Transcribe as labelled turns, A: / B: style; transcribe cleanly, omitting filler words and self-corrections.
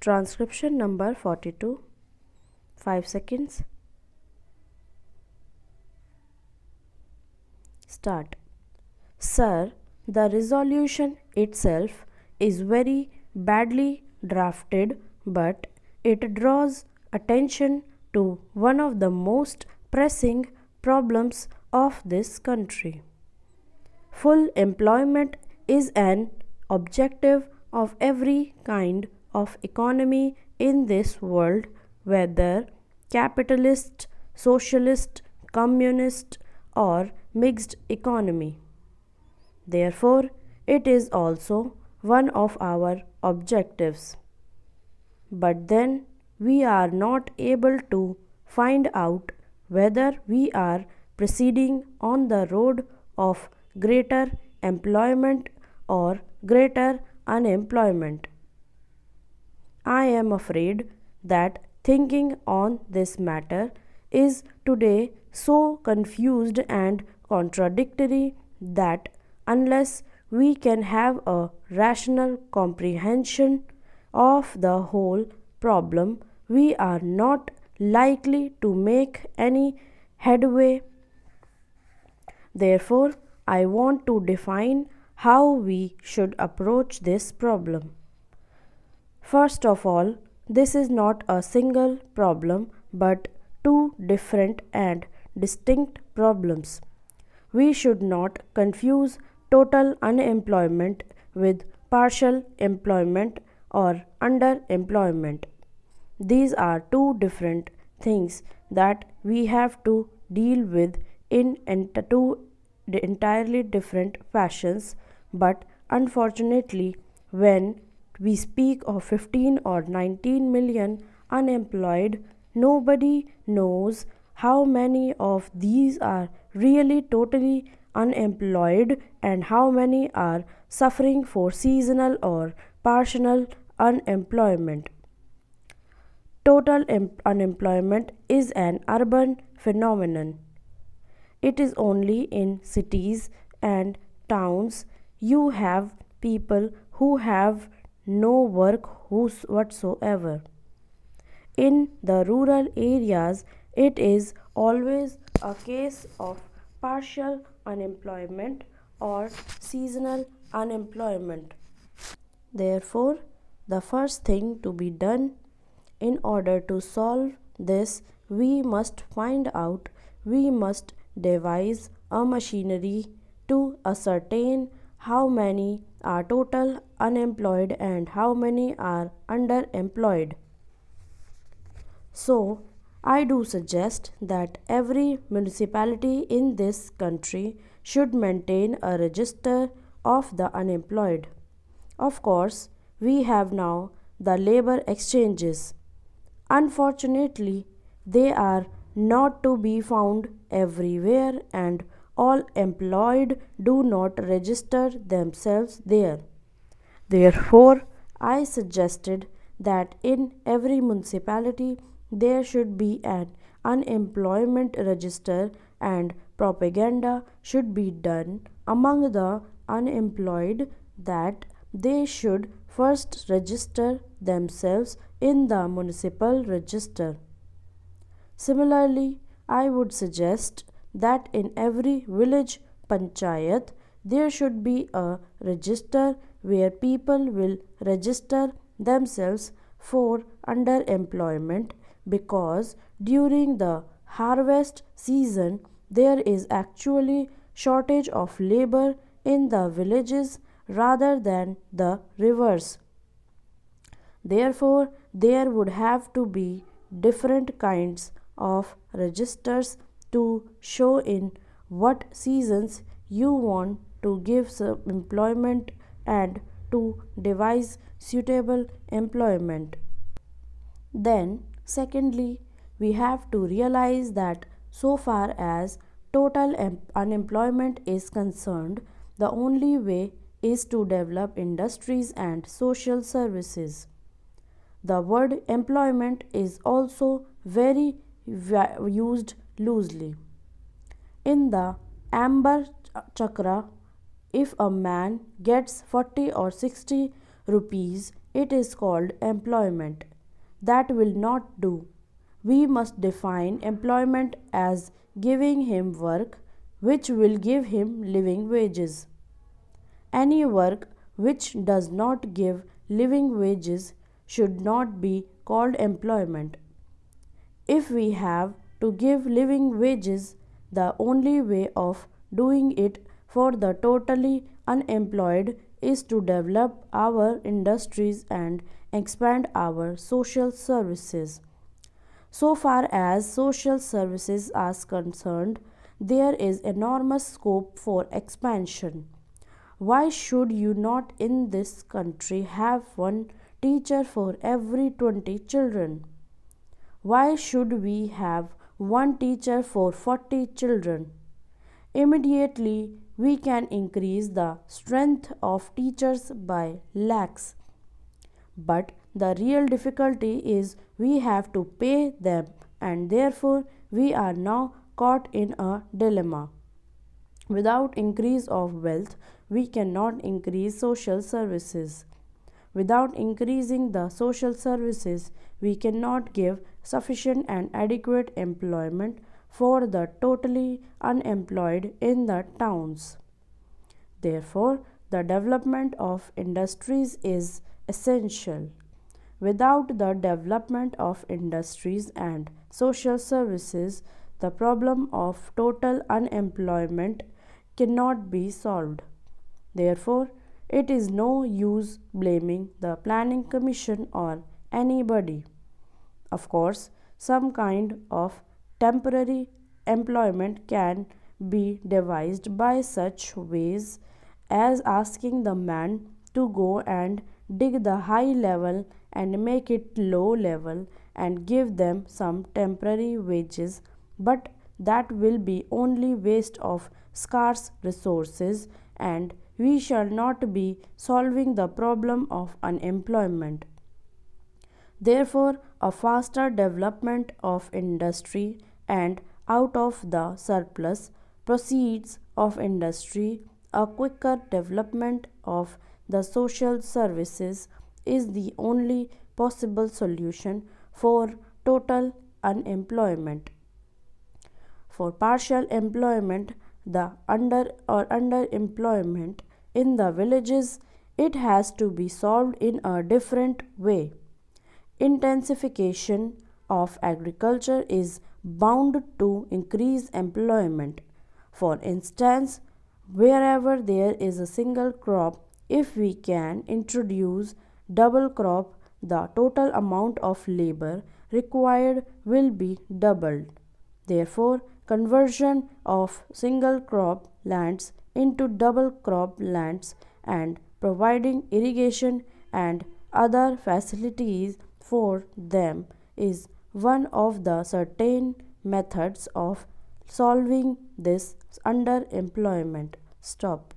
A: Transcription number 42. 5 seconds. Start. Sir, the resolution itself is very badly drafted, but it draws attention to one of the most pressing problems of this country. Full employment is an objective of every kind of economy in this world, whether capitalist, socialist, communist, or mixed economy. Therefore, it is also one of our objectives. But then we are not able to find out whether we are proceeding on the road of greater employment or greater unemployment. I am afraid that thinking on this matter is today so confused and contradictory that unless we can have a rational comprehension of the whole problem, we are not likely to make any headway. Therefore, I want to define how we should approach this problem. First of all, this is not a single problem but two different and distinct problems. We should not confuse total unemployment with partial employment or underemployment. These are two different things that we have to deal with in two entirely different fashions, but unfortunately, when we speak of 15 or 19 million unemployed, nobody knows how many of these are really totally unemployed and how many are suffering for seasonal or partial unemployment. Total unemployment is an urban phenomenon. It is only in cities and towns you have people who have no work whatsoever. In the rural areas, it is always a case of partial unemployment or seasonal unemployment. Therefore, the first thing to be done in order to solve this, we must devise a machinery to ascertain how many are total unemployed and how many are underemployed. So, I do suggest that every municipality in this country should maintain a register of the unemployed. Of course, we have now the labor exchanges. Unfortunately, they are not to be found everywhere and all employed do not register themselves there. Therefore, I suggested that in every municipality there should be an unemployment register and propaganda should be done among the unemployed that they should first register themselves in the municipal register. Similarly, I would suggest that in every village panchayat there should be a register where people will register themselves for underemployment, because during the harvest season there is actually shortage of labor in the villages rather than the reverse. Therefore, there would have to be different kinds of registers to show in what seasons you want to give some employment and to devise suitable employment. Then, secondly, we have to realize that so far as total unemployment is concerned, the only way is to develop industries and social services. The word employment is also very used loosely. In the Amber Chakra, if a man gets 40 or 60 rupees it is called employment. That will not do. We must define employment as giving him work which will give him living wages. Any work which does not give living wages should not be called employment. If we have to give living wages, the only way of doing it for the totally unemployed is to develop our industries and expand our social services. So far as social services are concerned, there is enormous scope for expansion. Why should you not in this country have one teacher for every 20 children? Why should we have one teacher for 40 children? Immediately, we can increase the strength of teachers by lakhs. But the real difficulty is we have to pay them, and therefore we are now caught in a dilemma. Without increase of wealth, we cannot increase social services. Without increasing the social services, we cannot give sufficient and adequate employment for the totally unemployed in the towns. Therefore, the development of industries is essential. Without the development of industries and social services, the problem of total unemployment cannot be solved. Therefore, it is no use blaming the Planning Commission or anybody. Of course, some kind of temporary employment can be devised by such ways as asking the man to go and dig the high level and make it low level and give them some temporary wages, but that will be only waste of scarce resources, and we shall not be solving the problem of unemployment. Therefore, a faster development of industry and out of the surplus proceeds of industry, a quicker development of the social services is the only possible solution for total unemployment. For partial employment, the underemployment in the villages, it has to be solved in a different way. Intensification of agriculture is bound to increase employment. For instance, wherever there is a single crop, if we can introduce double crop, the total amount of labor required will be doubled. Therefore, conversion of single crop lands into double crop lands and providing irrigation and other facilities for them is one of the certain methods of solving this underemployment. Stop.